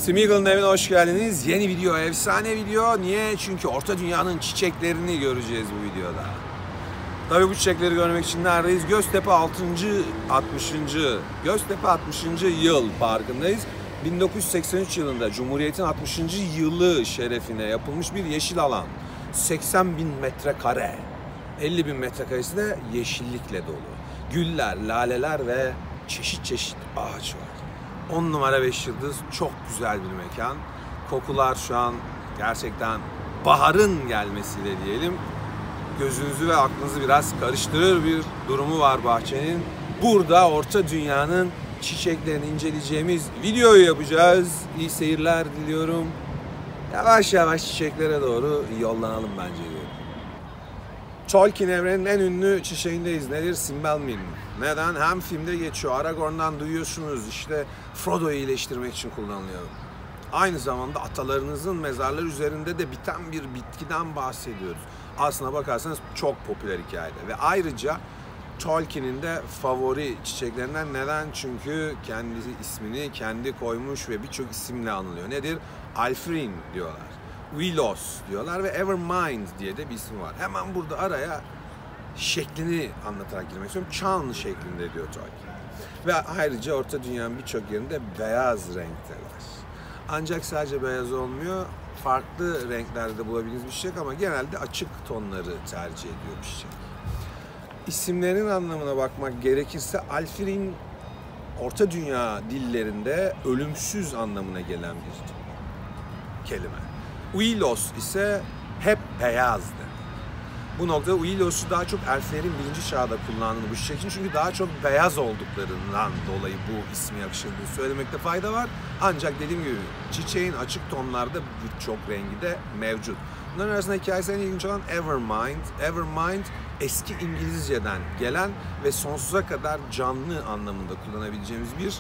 Smeagol'un evine hoş geldiniz. Yeni video, efsane video. Niye? Çünkü Orta Dünya'nın çiçeklerini göreceğiz bu videoda. Tabii bu çiçekleri görmek için neredeyiz? Göztepe 60. Göztepe 60. yıl parkındayız. 1983 yılında Cumhuriyet'in 60. yılı şerefine yapılmış bir yeşil alan. 80.000 metrekare. 50.000 metrekaresi de yeşillikle dolu. Güller, laleler ve çeşit çeşit ağaç var. 10 numara 5 yıldız, çok güzel bir mekan. Kokular şu an gerçekten baharın gelmesiyle diyelim. Gözünüzü ve aklınızı biraz karıştırır bir durumu var bahçenin. Burada Orta Dünya'nın çiçeklerini inceleyeceğimiz videoyu yapacağız. İyi seyirler diliyorum. Yavaş yavaş çiçeklere doğru yollanalım bence diyorum. Tolkien evrenin en ünlü çiçeğindeyiz. Nedir? Cymbalmin. Neden? Hem filmde geçiyor. Aragorn'dan duyuyorsunuz. İşte Frodo'yu iyileştirmek için kullanılıyor. Aynı zamanda atalarınızın mezarları üzerinde de biten bir bitkiden bahsediyoruz. Aslına bakarsanız çok popüler hikayede. Ve ayrıca Tolkien'in de favori çiçeklerinden. Neden? Çünkü kendisi ismini kendi koymuş ve birçok isimle anılıyor. Nedir? Alfrin diyorlar. Willows diyorlar ve Evermind diye de bir isim var. Hemen burada araya şeklini anlatarak girmek istiyorum. Çan şeklinde diyor Tolkien. Ve ayrıca Orta Dünya'nın birçok yerinde beyaz renkteler. Ancak sadece beyaz olmuyor. Farklı renklerde bulabildiğiniz bir çiçek ama genelde açık tonları tercih ediyor bir çiçek. İsimlerin anlamına bakmak gerekirse Alfrin Orta Dünya dillerinde ölümsüz anlamına gelen bir kelime. Willows ise hep beyazdı. Bu noktada Willows'u daha çok elflerin 1. çağda kullandığı bu çiçek için, çünkü daha çok beyaz olduklarından dolayı bu ismi yakışıldığını söylemekte fayda var. Ancak dediğim gibi çiçeğin açık tonlarda birçok rengi de mevcut. Bunların arasında hikayesi en ilginç olan Evermind. Evermind eski İngilizceden gelen ve sonsuza kadar canlı anlamında kullanabileceğimiz bir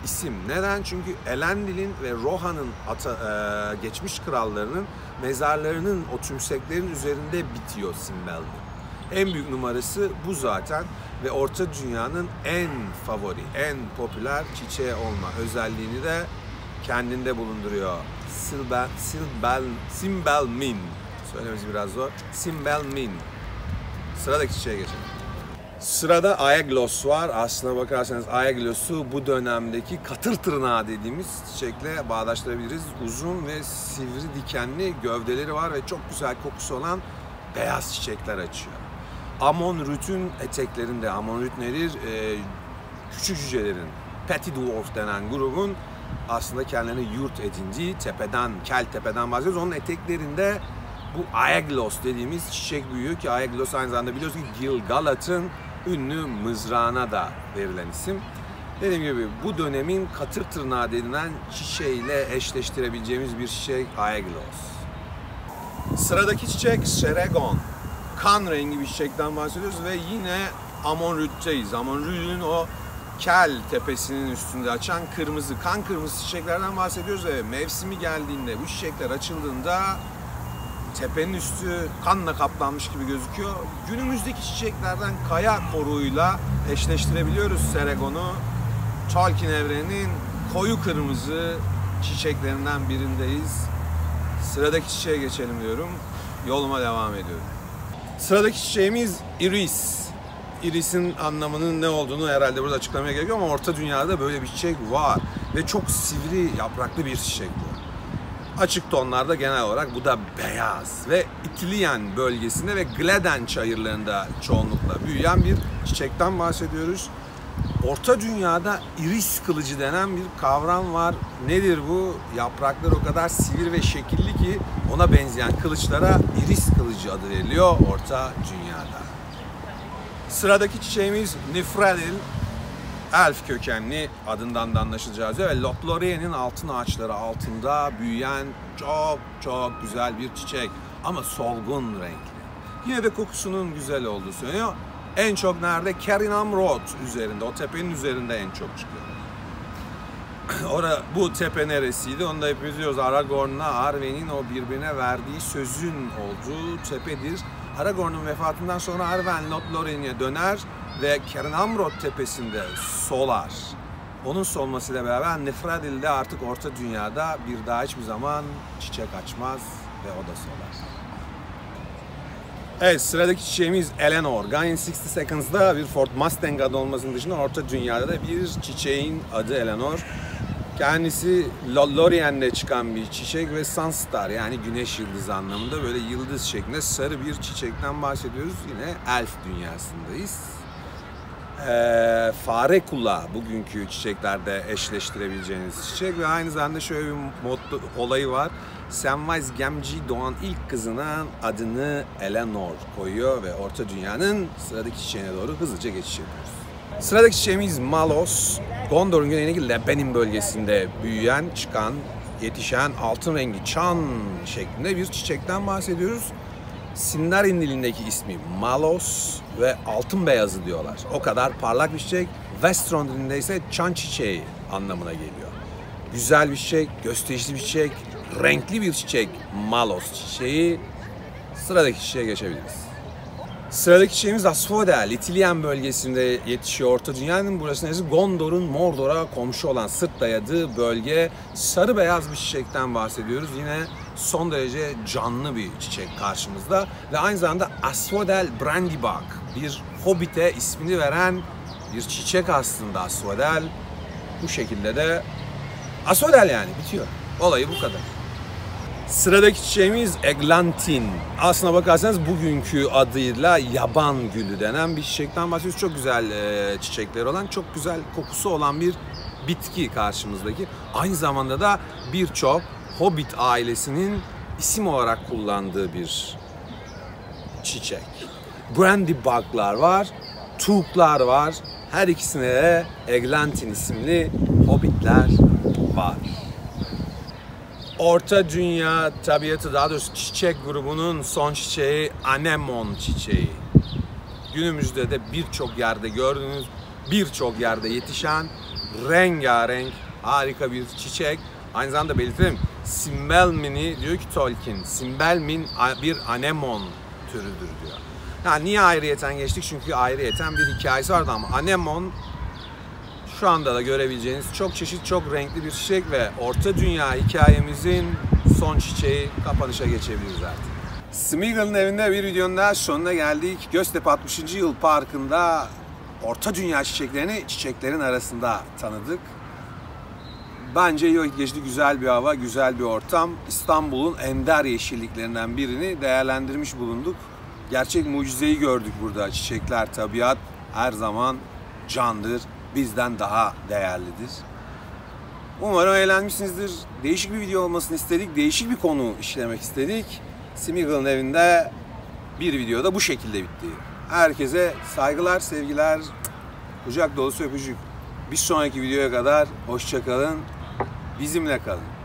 isim. Neden? Çünkü Elendil'in ve Rohan'ın geçmiş krallarının mezarlarının o tümseklerin üzerinde bitiyor Cymbalmin. En büyük numarası bu zaten ve Orta Dünya'nın en favori, en popüler çiçeği olma özelliğini de kendinde bulunduruyor. Cymbalmin. Söylemesi biraz zor. Cymbalmin. Sıradaki çiçeğe geçelim. Sırada Aeglos var. Aslına bakarsanız Aeglos'u bu dönemdeki katır tırnağı dediğimiz çiçekle bağdaştırabiliriz. Uzun ve sivri dikenli gövdeleri var ve çok güzel kokusu olan beyaz çiçekler açıyor. Amonrüt'ün eteklerinde, Amonrüt nedir? Küçük cücelerin, Petty Dwarf denen grubun aslında kendilerine yurt edindiği tepeden, Kel Tepe'den bahsediyoruz. Onun eteklerinde bu Aeglos dediğimiz çiçek büyüyor ki Aeglos aynı zamanda biliyorsunuz ki Gil-galad'ın ünlü mızrağına da verilen isim. Dediğim gibi bu dönemin katır tırnağı denilen çiçeğiyle eşleştirebileceğimiz bir çiçek Aeglos. Sıradaki çiçek Seragon. Kan rengi bir çiçekten bahsediyoruz ve yine Amonrüt'teyiz. Amonrüt'ün o Kel Tepesi'nin üstünde açan kırmızı, kan kırmızı çiçeklerden bahsediyoruz ve mevsimi geldiğinde bu çiçekler açıldığında tepenin üstü kanla kaplanmış gibi gözüküyor. Günümüzdeki çiçeklerden kaya koruğuyla eşleştirebiliyoruz Seragon'u. Tolkien evreninin koyu kırmızı çiçeklerinden birindeyiz. Sıradaki çiçeğe geçelim diyorum. Yoluma devam ediyorum. Sıradaki çiçeğimiz Iris. Iris'in anlamının ne olduğunu herhalde burada açıklamaya gerek yok ama Orta Dünya'da böyle bir çiçek var. Ve çok sivri yapraklı bir çiçek bu. Açık tonlarda genel olarak bu da beyaz ve İtiliyen bölgesinde ve Gladen çayırlarında çoğunlukla büyüyen bir çiçekten bahsediyoruz. Orta Dünya'da iris kılıcı denen bir kavram var. Nedir bu? Yapraklar o kadar sivri ve şekilli ki ona benzeyen kılıçlara iris kılıcı adı veriliyor Orta Dünya'da. Sıradaki çiçeğimiz Nifredil. Elf kökenli, adından da anlaşılacağı üzere ve Lothlorien'in altın ağaçları altında büyüyen çok güzel bir çiçek ama solgun renkli. Yine de kokusunun güzel olduğu söyleniyor. En çok nerede? Carin Amrod üzerinde, o tepenin üzerinde en çok çıkıyor. Bu tepe neresiydi? Onu da hepimiz biliyoruz. Aragorn'la Arwen'in o birbirine verdiği sözün olduğu tepedir. Aragorn'un vefatından sonra Arwen Lothlorien'e döner ve Carin Amrod tepesinde solar. Onun solmasıyla beraber Nefradil'de artık Orta Dünya'da bir daha hiçbir zaman çiçek açmaz ve o da solar. Evet, sıradaki çiçeğimiz Eleanor. Gone in 60 Seconds'da bir Ford Mustang adı olmasının dışında Orta Dünya'da da bir çiçeğin adı Eleanor. Kendisi Lorient'de çıkan bir çiçek ve Sunstar yani güneş yıldızı anlamında böyle yıldız şeklinde sarı bir çiçekten bahsediyoruz. Yine elf dünyasındayız. Fare kulağı bugünkü çiçeklerde eşleştirebileceğiniz çiçek ve aynı zamanda şöyle bir motto olayı var. Samwise Gamgee doğan ilk kızının adını Eleanor koyuyor ve Orta Dünya'nın sıradaki çiçeğine doğru hızlıca geçiş yapıyoruz. Sıradaki çiçeğimiz Malos. Gondor'un güneyindeki Lebanon bölgesinde büyüyen, çıkan, yetişen altın rengi çan şeklinde bir çiçekten bahsediyoruz. Sindarin dilindeki ismi Malos ve altın beyazı diyorlar. O kadar parlak bir çiçek. Westron dilinde ise çan çiçeği anlamına geliyor. Güzel bir çiçek, gösterişli bir çiçek, renkli bir çiçek Malos çiçeği. Sıradaki çiçeğe geçebiliriz. Sıradaki çiçeğimiz Asphodel. İtalyan bölgesinde yetişiyor Orta Dünya'nın. Burası neresi? Gondor'un Mordor'a komşu olan sırt dayadığı bölge. Sarı beyaz bir çiçekten bahsediyoruz. Yine son derece canlı bir çiçek karşımızda. Ve aynı zamanda Asphodel Brandybuck. Bir Hobbit'e ismini veren bir çiçek aslında Asphodel. Bu şekilde de Asphodel yani bitiyor. Olayı bu kadar. Sıradaki çiçeğimiz Eglantin. Aslına bakarsanız bugünkü adıyla yaban gülü denen bir çiçekten bahsediyoruz. Çok güzel çiçekleri olan, çok güzel kokusu olan bir bitki karşımızdaki. Aynı zamanda da birçok Hobbit ailesinin isim olarak kullandığı bir çiçek. Brandybuck'lar var, Took'lar var. Her ikisine de Eglantin isimli Hobbit'ler var. Orta Dünya tabiatı, daha doğrusu çiçek grubunun son çiçeği anemon çiçeği. Günümüzde de birçok yerde gördüğünüz, birçok yerde yetişen rengarenk harika bir çiçek. Aynı zamanda belirtelim, Simbelmin'i diyor ki Tolkien, Simbelmin bir anemon türüdür diyor. Yani niye ayrıyeten geçtik? Çünkü ayrıyeten bir hikayesi vardı ama anemon şu anda da görebileceğiniz çok çeşit, çok renkli bir çiçek ve Orta Dünya hikayemizin son çiçeği. Kapanışa geçebiliriz artık. Smeagol'un evinde bir videonun daha sonuna geldik. Göztepe 60. Yıl Parkı'nda Orta Dünya çiçeklerini çiçeklerin arasında tanıdık. Bence iyi vakit geçti. Güzel bir hava, güzel bir ortam. İstanbul'un ender yeşilliklerinden birini değerlendirmiş bulunduk. Gerçek mucizeyi gördük burada. Çiçekler, tabiat her zaman candır. Bizden daha değerlidir. Umarım eğlenmişsinizdir. Değişik bir video olmasını istedik. Değişik bir konu işlemek istedik. Smeagol'un evinde bir videoda bu şekilde bitti. Herkese saygılar, sevgiler, kucak dolusu öpücük. Bir sonraki videoya kadar hoşça kalın. Bizimle kalın.